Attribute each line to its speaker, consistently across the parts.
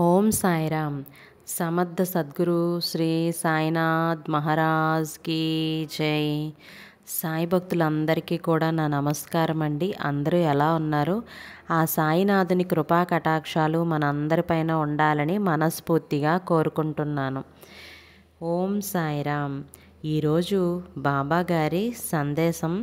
Speaker 1: ఓం సాయిరామ్. సమర్థ సద్గురు శ్రీ సాయినాథ్ మహారాజ్కి జై. సాయి భక్తులందరికీ కూడా నా నమస్కారం అండి. అందరూ ఎలా ఉన్నారు? ఆ సాయినాథుని కృపా కటాక్షాలు మనందరిపైన ఉండాలని మనస్ఫూర్తిగా కోరుకుంటున్నాను. ఓం సాయిరామ్. ఈరోజు బాబా గారి సందేశం,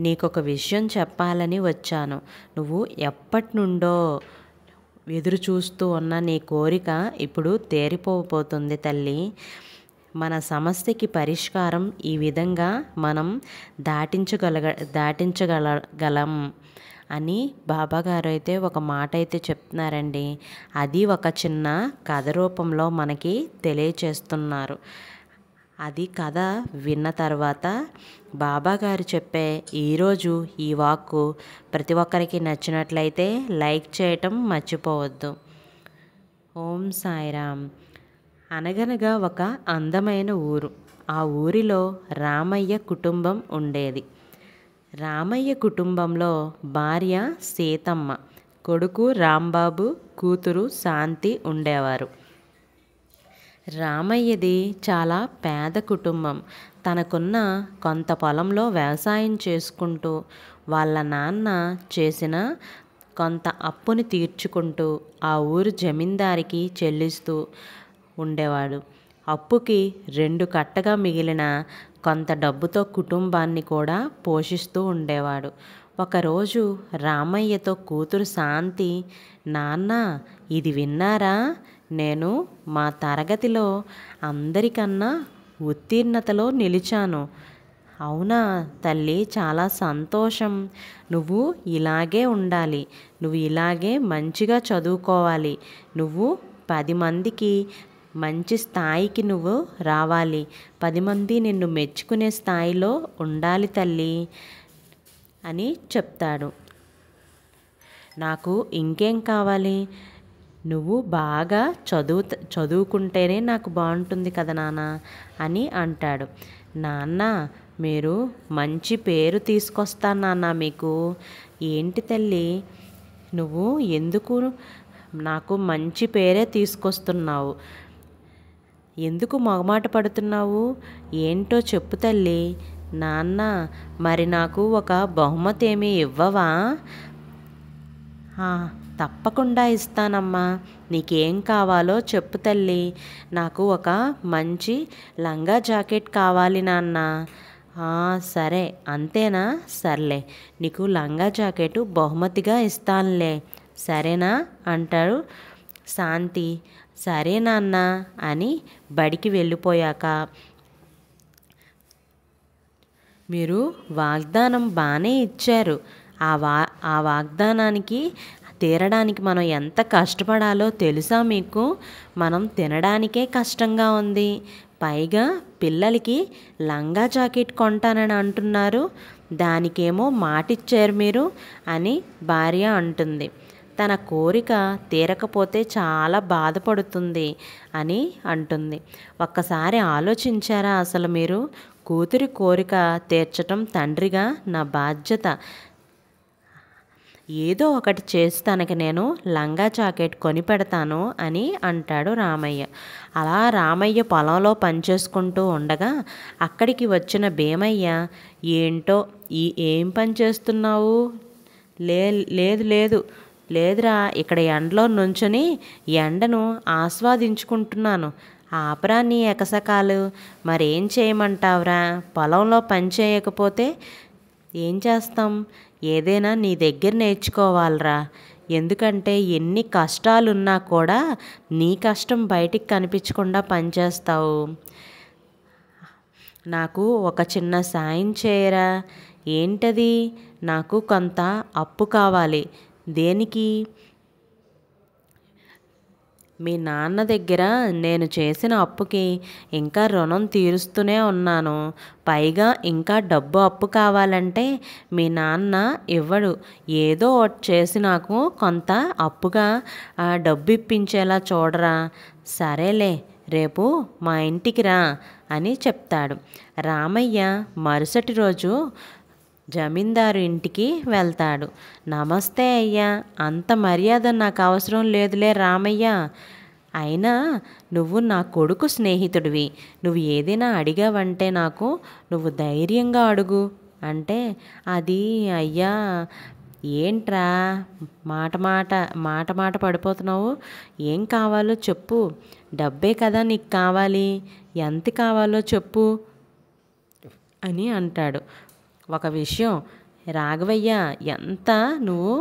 Speaker 1: నీకొక విషయం చెప్పాలని వచ్చాను. నువ్వు ఎప్పటి నుండో ఎదురు చూస్తూ ఉన్న నీ కోరిక ఇప్పుడు తేరిపోతుంది తల్లి. మన సమస్యకి పరిష్కారం ఈ విధంగా మనం దాటించగలం అని బాబాగారు అయితే ఒక మాట అయితే చెప్తున్నారండి. అది ఒక చిన్న కథ రూపంలో మనకి తెలియచేస్తున్నారు. అది కథ విన్న తర్వాత బాబాగారు చెప్పే ఈరోజు ఈ వాక్కు ప్రతి ఒక్కరికి నచ్చినట్లయితే లైక్ చేయటం మర్చిపోవద్దు. ఓం సాయిరామ్. అనగనగా ఒక అందమైన ఊరు. ఆ ఊరిలో రామయ్య కుటుంబం ఉండేది. రామయ్య కుటుంబంలో భార్య సీతమ్మ, కొడుకు రాంబాబు, కూతురు శాంతి ఉండేవారు. రామయ్యది చాలా పేద కుటుంబం. తనకున్న కొంత పొలంలో వ్యవసాయం చేసుకుంటూ వాళ్ళ నాన్న చేసిన కొంత అప్పుని తీర్చుకుంటూ ఆ ఊరు జమీందారికి చెల్లిస్తూ ఉండేవాడు. అప్పుకి 2 కట్టగా మిగిలిన కొంత డబ్బుతో కుటుంబాన్ని కూడా పోషిస్తూ ఉండేవాడు. ఒకరోజు రామయ్యతో కూతురు శాంతి, నాన్న ఇది విన్నారా, నేను మా తరగతిలో అందరికన్నా ఉత్తీర్ణతలో నిలిచాను. అవునా తల్లి, చాలా సంతోషం. నువ్వు ఇలాగే ఉండాలి. నువ్వు ఇలాగే మంచిగా చదువుకోవాలి. నువ్వు 10 మందికి మంచి స్థాయికి నువ్వు రావాలి. 10 మంది నిన్ను మెచ్చుకునే స్థాయిలో ఉండాలి తల్లి అని చెప్తాడు. నాకు ఇంకేం కావాలి? నువ్వు బాగా చదువుకుంటేనే నాకు బాగుంటుంది కదా నాన్న అని అంటాడు. నాన్న, మీరు మంచి పేరు తీసుకొస్తాను నాన్న మీకు. ఏంటి తల్లి, నువ్వు ఎందుకు నాకు మంచి పేరే తీసుకొస్తున్నావు? ఎందుకు మొగమాట పడుతున్నావు? ఏంటో చెప్పు తల్లి. నాన్న, మరి నాకు ఒక బహుమతి ఏమీ ఇవ్వవా? తప్పకుండా ఇస్తానమ్మా. నీకేం కావాలో చెప్పు తల్లి. నాకు ఒక మంచి లంగా జాకెట్ కావాలి నాన్న. సరే, అంతేనా? సర్లే, నీకు లంగా జాకెట్ బహుమతిగా ఇస్తానులే, సరేనా అంటాడు శాంతి. సరే నాన్న అని బడికి వెళ్ళిపోయాక, మీరు వాగ్దానం బాగానే ఇచ్చారు. ఆ వాగ్దానానికి తీరడానికి మనం ఎంత కష్టపడాలో తెలుసా మీకు? మనం తినడానికే కష్టంగా ఉంది, పైగా పిల్లలకి లంగా జాకెట్ కొంటానని అంటున్నారు. దానికేమో మాటిచ్చారు మీరు అని భార్య అంటుంది. తన కోరిక తీరకపోతే చాలా బాధపడుతుంది అని అంటుంది. ఒక్కసారి ఆలోచించారా అసలు మీరు? కూతురి కోరిక తీర్చటం తండ్రిగా నా బాధ్యత. ఏదో ఒకటి చేసి తనకి నేను లంగా జాకెట్ కొని పెడతాను అని అంటాడు రామయ్య. అలా రామయ్య పొలంలో పనిచేసుకుంటూ ఉండగా అక్కడికి వచ్చిన భీమయ్య, ఏంటో ఏం పని చేస్తున్నావు? లేదురా, ఇక్కడ ఎండలో నుంచుని ఎండను ఆస్వాదించుకుంటున్నాను. ఆపరా నీ ఎకసకాలు. మరేం చేయమంటావురా? పొలంలో పని చేయకపోతే ఏం చేస్తాం? ఏదైనా నీ దగ్గర నేర్చుకోవాలరా. ఎందుకంటే ఎన్ని కష్టాలున్నా కూడా నీ కష్టం బయటికి కనిపించకుండా పనిచేస్తావు. నాకు ఒక చిన్న సాయం చేయరా. ఏంటది? నాకు కొంత అప్పు కావాలి. దేనికి? మీ నాన్న దగ్గర నేను చేసిన అప్పుకి ఇంకా రుణం తీరుస్తూనే ఉన్నాను. పైగా ఇంకా డబ్బు అప్పు కావాలంటే మీ నాన్న ఇవ్వడు. ఏదో ఒకటి చేసి నాకు కొంత అప్పుగా డబ్బు ఇప్పించేలా చూడరా. సరేలే, రేపు మా ఇంటికి రా అని చెప్తాడు. రామయ్య మరుసటి రోజు జమీందారు ఇంటికి వెళ్తాడు. నమస్తే అయ్యా, అంత మర్యాద నాకు అవసరం లేదులే రామయ్య. అయినా నువ్వు నా కొడుకు స్నేహితుడివి, నువ్వు ఏదైనా అడిగావంటే నాకు నువ్వు ధైర్యంగా అడుగు అంటే, అది అయ్యా ఏంట్రా మాట మాట మాట మాట పడిపోతున్నావు, ఏం కావాలో చెప్పు, డబ్బే కదా నీకు కావాలి, ఎంత కావాలో చెప్పు అని అంటాడు. ఒక విషయం రాఘవయ్య, ఎంత నువ్వు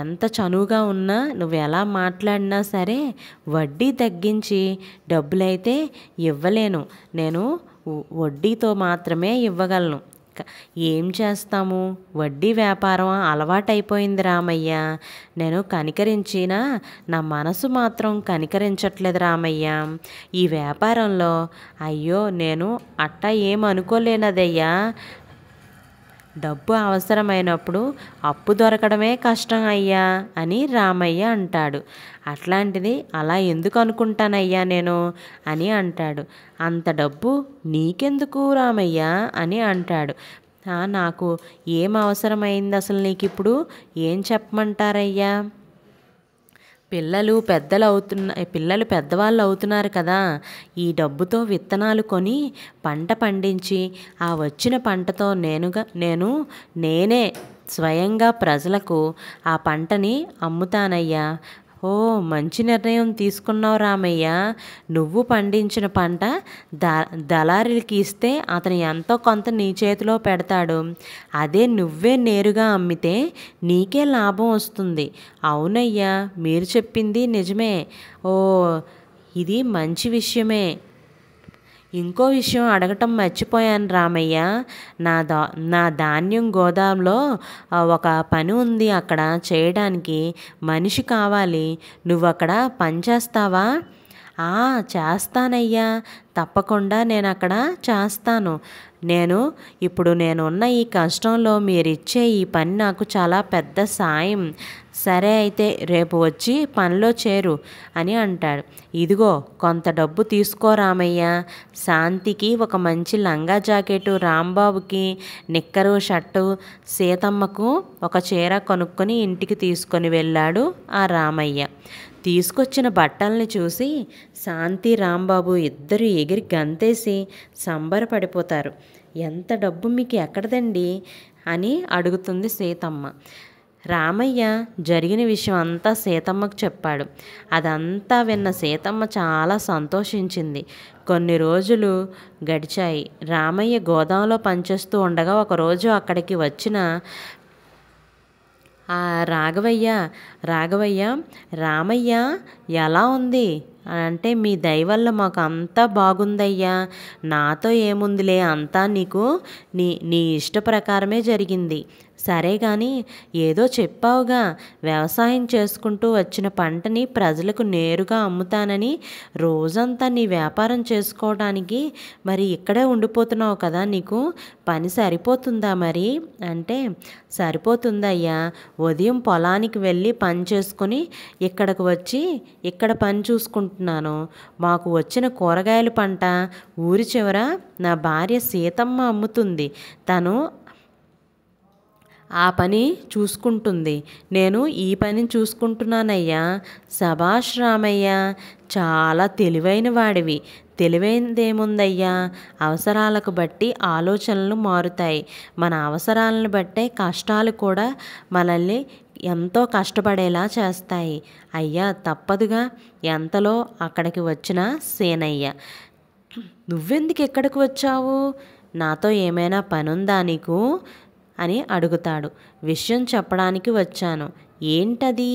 Speaker 1: ఎంత చనువుగా ఉన్నా, నువ్వు ఎలా మాట్లాడినా సరే వడ్డీ తగ్గించి డబ్బులైతే ఇవ్వలేను, నేను వడ్డీతో మాత్రమే ఇవ్వగలను. ఏం చేస్తాము, వడ్డీ వ్యాపారం అలవాటైపోయింది రామయ్య, నేను కనికరించినా నా మనసు మాత్రం కనికరించట్లేదు రామయ్య. ఈ వ్యాపారంలో అయ్యో నేను అట్టా ఏమనుకోలేనదయ్యా, డబ్బు అవసరమైనప్పుడు అప్పు దొరకడమే కష్టం అయ్యా అని రామయ్య అంటాడు. అట్లాంటిది అలా ఎందుకు అనుకుంటానయ్యా నేను అని అంటాడు. అంత డబ్బు నీకెందుకు రామయ్య అని అంటాడు. నాకు ఏం అవసరమైంది అసలు నీకు ఇప్పుడు, ఏం చెప్పమంటారయ్యా? పిల్లలు పెద్దవాళ్ళు అవుతున్నారు కదా, ఈ డబ్బుతో విత్తనాలు కొని పంట పండించి ఆ వచ్చిన పంటతో నేనే స్వయంగా ప్రజలకు ఆ పంటని అమ్ముతానయ్యా. ఓ మంచి నిర్ణయం తీసుకున్నావు రామయ్య, నువ్వు పండించిన పంట దళారీలకి ఇస్తే అతను ఎంతో కొంత నీ చేతిలో పెడతాడు, అదే నువ్వే నేరుగా అమ్మితే నీకే లాభం వస్తుంది. అవునయ్యా మీరు చెప్పింది నిజమే, ఓ ఇది మంచి విషయమే. ఇంకో విషయం అడగటం మర్చిపోయాను రామయ్య, నా ధాన్యం గోదాంలో ఒక పని ఉంది, అక్కడ చేయడానికి మనిషి కావాలి, నువ్వు అక్కడ పని చేస్తావా? చేస్తానయ్యా, తప్పకుండా నేను అక్కడ చేస్తాను. ఇప్పుడు నేనున్న ఈ కష్టంలో మీరిచ్చే ఈ పని నాకు చాలా పెద్ద సాయం. సరే అయితే రేపు వచ్చి పనిలో చేరు అని అంటాడు. ఇదిగో కొంత డబ్బు తీసుకో రామయ్య, శాంతికి ఒక మంచి లంగా జాకెటు, రాంబాబుకి నిక్కరు షర్టు, సీతమ్మకు ఒక చీర కొనుక్కొని ఇంటికి తీసుకొని వెళ్ళాడు ఆ రామయ్య. తీసుకొచ్చిన బట్టల్ని చూసి శాంతి రాంబాబు ఇద్దరు ఎగిరి గంతేసి సంబరపడిపోతారు. ఎంత డబ్బు మీకు ఎక్కడదండి అని అడుగుతుంది సీతమ్మ. రామయ్య జరిగిన విషయం అంతా సీతమ్మకు చెప్పాడు. అదంతా విన్న సీతమ్మ చాలా సంతోషించింది. కొన్ని రోజులు గడిచాయి. రామయ్య గోదాంలో పనిచేస్తూ ఉండగా ఒకరోజు అక్కడికి వచ్చిన రాఘవయ్య రామయ్య ఎలా ఉంది అంటే, మీ దయ వల్ల మాకు అంతా బాగుందయ్యా, నాతో ఏముందిలే, అంతా నీ ఇష్ట ప్రకారమే జరిగింది. సరే కానీ ఏదో చెప్పావుగా, వ్యవసాయం చేసుకుంటూ వచ్చిన పంటని ప్రజలకు నేరుగా అమ్ముతానని, రోజంతా నీ వ్యాపారం చేసుకోవడానికి మరి ఇక్కడే ఉండిపోతున్నావు కదా, నీకు పని సరిపోతుందా మరి అంటే, సరిపోతుందయ్యా, ఉదయం పొలానికి వెళ్ళి పని చేసుకుని ఇక్కడికి వచ్చి ఇక్కడ పని చూసుకుంటున్నాను. మాకు వచ్చిన కూరగాయల పంట ఊరి చివర నా భార్య సీతమ్మ అమ్ముతుంది, తను ఆ పని చూసుకుంటుంది, నేను ఈ పని చూసుకుంటున్నానయ్యా. శభాష్ రామయ్య, చాలా తెలివైన వాడివి. తెలివైనదేముందయ్యా, అవసరాలకు బట్టి ఆలోచనలు మారుతాయి, మన అవసరాలను బట్టే కష్టాలు కూడా మనల్ని ఎంతో కష్టపడేలా చేస్తాయి. అయ్యా తప్పదుగా, ఎంతలో అక్కడికి వచ్చిన సేనయ్య. నువ్వెందుకు ఎక్కడికి వచ్చావు, నాతో ఏమైనా పనుందా నీకు అని అడుగుతాడు. విషయం చెప్పడానికి వచ్చాను. ఏంటది?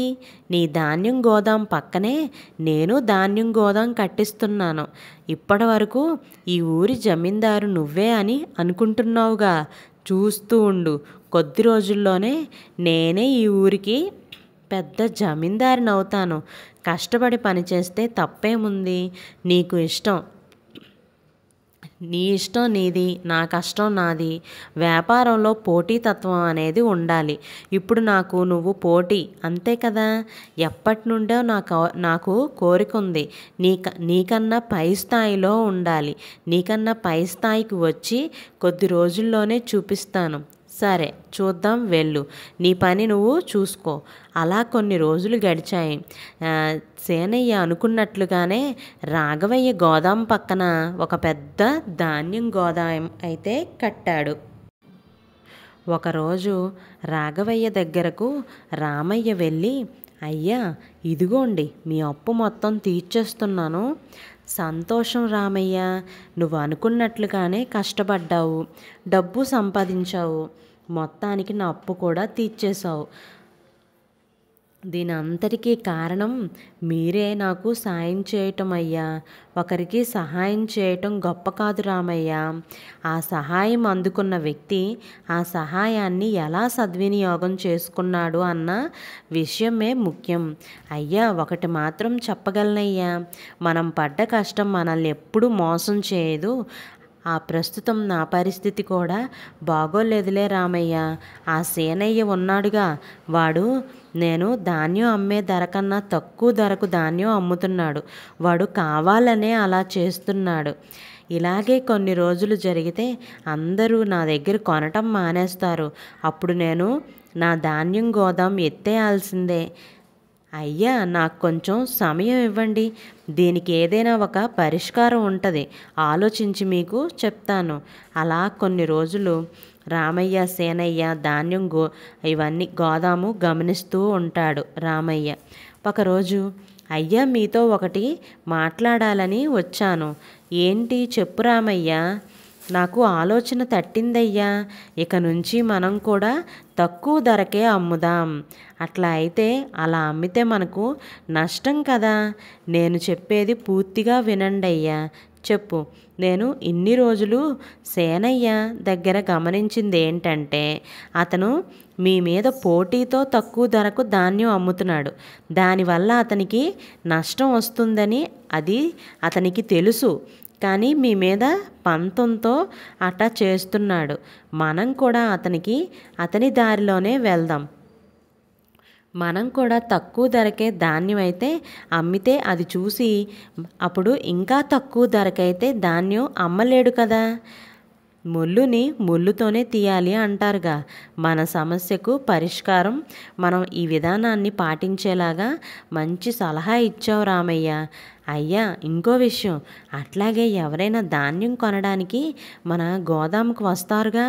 Speaker 1: నీ ధాన్యం గోదాం పక్కనే నేను ధాన్యం గోదాం కట్టిస్తున్నాను. ఇప్పటి వరకు ఈ ఊరి జమీందారు నువ్వే అని అనుకుంటున్నావుగా, చూస్తూ ఉండు, కొద్ది రోజుల్లోనే నేనే ఈ ఊరికి పెద్ద జమీందారిని అవుతాను. కష్టపడి పనిచేస్తే తప్పేముంది, నీకు ఇష్టం నీ ఇష్టం నీది, నా కష్టం నాది. వ్యాపారంలో పోటీతత్వం అనేది ఉండాలి. ఇప్పుడు నువ్వు పోటీ, అంతే కదా. ఎప్పటి నుండో నాకు కోరిక ఉంది, నీకన్నా పై స్థాయిలో ఉండాలి. నీకన్నా పై స్థాయికి వచ్చి కొద్ది రోజుల్లోనే చూపిస్తాను. సరే చూద్దాం వెళ్ళు, నీ పని నువ్వు చూసుకో. అలా కొన్ని రోజులు గడిచాయి. సేనయ్య అనుకున్నట్లుగానే రాఘవయ్య గోదాం పక్కన ఒక పెద్ద ధాన్యం గోదాం అయితే కట్టాడు. ఒకరోజు రాఘవయ్య దగ్గరకు రామయ్య వెళ్ళి, అయ్యా ఇదిగోండి మీ అప్పు మొత్తం తీర్చేస్తున్నాను. సంతోషం రామయ్య, నువ్వు అనుకున్నట్లుగానే కష్టపడ్డావు, డబ్బు సంపాదించావు, మొత్తానికి నా అప్పు కూడా తీర్చేశావు. దీని అంతటికీ కారణం మీరే నాకు సాయం చేయటం అయ్యా. ఒకరికి సహాయం చేయటం గొప్ప కాదు రామయ్య, ఆ సహాయం అందుకున్న వ్యక్తి ఆ సహాయాన్ని ఎలా సద్వినియోగం చేసుకున్నాడు అన్న విషయమే ముఖ్యం. అయ్యా ఒకటి మాత్రం చెప్పగలనయ్యా, మనం పడ్డ కష్టం మనల్ని ఎప్పుడూ మోసం చేయదు. ఆ ప్రస్తుతం నా పరిస్థితి కూడా బాగోలేదులే రామయ్య. ఆ సేనయ్య ఉన్నాడుగా, వాడు నేను ధాన్యం అమ్మే ధర కన్నా తక్కువ ధరకు ధాన్యం అమ్ముతున్నాడు. వాడు కావాలనే అలా చేస్తున్నాడు. ఇలాగే కొన్ని రోజులు జరిగితే అందరూ నా దగ్గర కొనటం మానేస్తారు. అప్పుడు నేను నా ధాన్యం గోదాం ఎత్తేయాల్సిందే. అయ్యా నాకు కొంచెం సమయం ఇవ్వండి, దీనికి ఏదైనా ఒక పరిష్కారం ఉంటుంది, ఆలోచించి మీకు చెప్తాను. అలా కొన్ని రోజులు రామయ్య సేనయ్య ధాన్యం ఇవన్నీ గోదాము గమనిస్తూ ఉంటాడు రామయ్య. ఒకరోజు, అయ్యా మీతో ఒకటి మాట్లాడాలని వచ్చాను. ఏంటి చెప్పు రామయ్య. నాకు ఆలోచన తట్టిందయ్యా, ఇక నుంచి మనం కూడా తక్కువ ధరకే అమ్ముదాం. అట్లా అయితే అలా అమ్మితే మనకు నష్టం కదా. నేను చెప్పేది పూర్తిగా వినండి అయ్యా, చెప్పు. నేను ఇన్ని రోజులు సేనయ్య దగ్గర గమనించింది ఏంటంటే, అతను మీ మీద పోటీతో తక్కువ ధరకు ధాన్యం అమ్ముతున్నాడు. దానివల్ల అతనికి నష్టం వస్తుందని అది అతనికి తెలుసు. కానీ మీ మీద పంతంతో అట్టా చేస్తున్నాడు. మనం కూడా అతని దారిలోనే వెళ్దాం. మనం కూడా తక్కువ ధరకే ధాన్యం అయితే అమ్మితే అది చూసి అప్పుడు ఇంకా తక్కువ ధరకైతే ధాన్యం అమ్మలేడు కదా. ముళ్ళుని ముళ్ళుతోనే తీయాలి అంటారుగా. మన సమస్యకు పరిష్కారం మనం ఈ విధానాన్ని పాటించేలాగా మంచి సలహా ఇచ్చావు రామయ్య. అయ్యా ఇంకో విషయం, అట్లాగే ఎవరైనా ధాన్యం కొనడానికి మన గోదాముకు వస్తారుగా,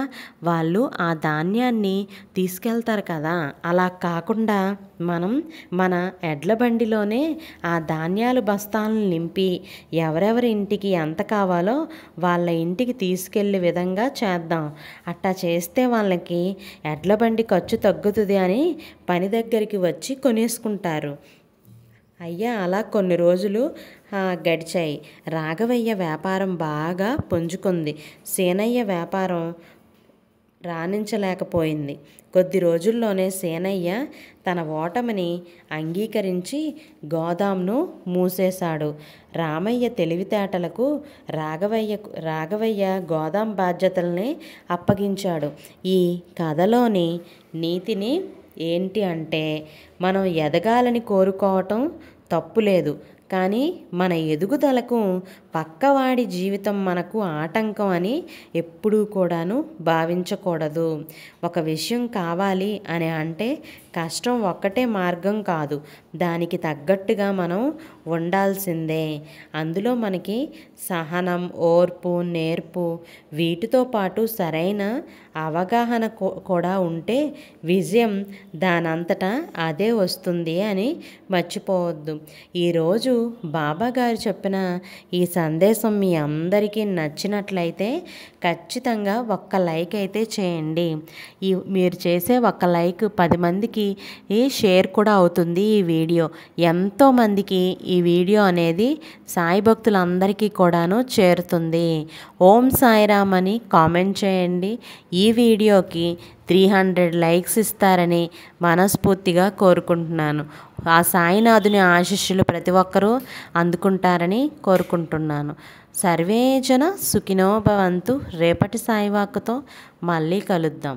Speaker 1: వాళ్ళు ఆ ధాన్యాన్ని తీసుకెళ్తారు కదా. అలా కాకుండా మనం మన ఎడ్ల బండిలోనే ఆ ధాన్యాలు బస్తాలను నింపి ఎవరెవరి ఇంటికి ఎంత కావాలో వాళ్ళ ఇంటికి తీసుకెళ్ళే విధంగా చేద్దాం. అట్టా చేస్తే వాళ్ళకి ఎడ్ల బండి ఖర్చు తగ్గుతుంది అని పని దగ్గరికి వచ్చి కొనేసుకుంటారు. అయ్యా అలా కొన్ని రోజులు గడిచాయి. రాఘవయ్య వ్యాపారం బాగా పుంజుకుంది. సేనయ్య వ్యాపారం రాణించలేకపోయింది. కొద్ది రోజుల్లోనే సేనయ్య తన ఓటమిని అంగీకరించి గోదాంను మూసేశాడు. రామయ్య తెలివితేటలకు రాఘవయ్య గోదాం బాధ్యతల్ని అప్పగించాడు. ఈ కథలోని నీతిని ఏంటి అంటే, మనం ఎదగాలని కోరుకోవటం తప్పులేదు, కానీ మన ఎదుగుదలకు పక్కవాడి జీవితం మనకు ఆటంకం అని ఎప్పుడూ కూడాను భావించకూడదు. ఒక విషయం కావాలి అని అంటే కష్టం ఒక్కటే మార్గం కాదు, దానికి తగ్గట్టుగా మనం ఉండాల్సిందే. అందులో మనకి సహనం, ఓర్పు, నేర్పు వీటితో పాటు సరైన అవగాహన కూడా ఉంటే విజయం దానంతటా అదే వస్తుంది అని మర్చిపోవద్దు. ఈరోజు బాబాగారు చెప్పిన ఈ సందేశం మీ అందరికీ నచ్చినట్లయితే ఖచ్చితంగా ఒక్క లైక్ అయితే చేయండి. మీరు చేసే ఒక్క లైక్ 10 మందికి షేర్ కూడా అవుతుంది. ఈ వీడియో ఎంతోమందికి ఈ వీడియో అనేది సాయి భక్తులందరికీ కూడాను చేరుతుంది. ఓం సాయిరామ్ అని కామెంట్ చేయండి. ఈ వీడియోకి 300 లైక్స్ ఇస్తారని మనస్ఫూర్తిగా కోరుకుంటున్నాను. ఆ సాయినాథుని ఆశీస్సులు ప్రతి ఒక్కరూ అందుకుంటారని కోరుకుంటున్నాను. సర్వేజన సుఖినో భవంతు. రేపటి సాయివాక్కుతో మళ్ళీ కలుద్దాం.